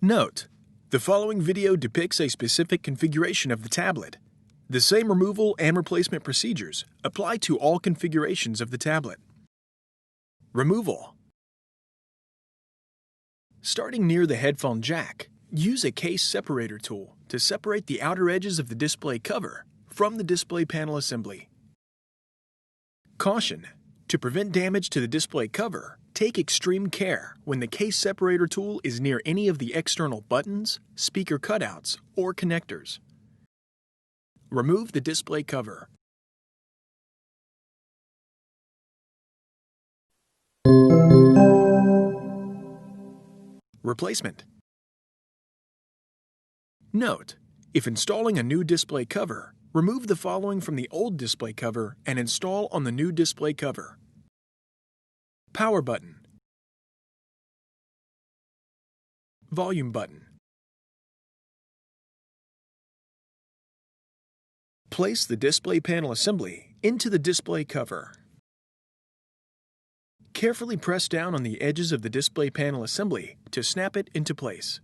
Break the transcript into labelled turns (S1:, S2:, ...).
S1: Note: the following video depicts a specific configuration of the tablet. The same removal and replacement procedures apply to all configurations of the tablet. Removal. Starting near the headphone jack, use a case separator tool to separate the outer edges of the display cover from the display panel assembly. Caution: to prevent damage to the display cover, take extreme care when the case separator tool is near any of the external buttons, speaker cutouts, or connectors. Remove the display cover. Replacement. Note: if installing a new display cover, remove the following from the old display cover and install on the new display cover. Power button. Volume button. Place the display panel assembly into the display cover. Carefully press down on the edges of the display panel assembly to snap it into place.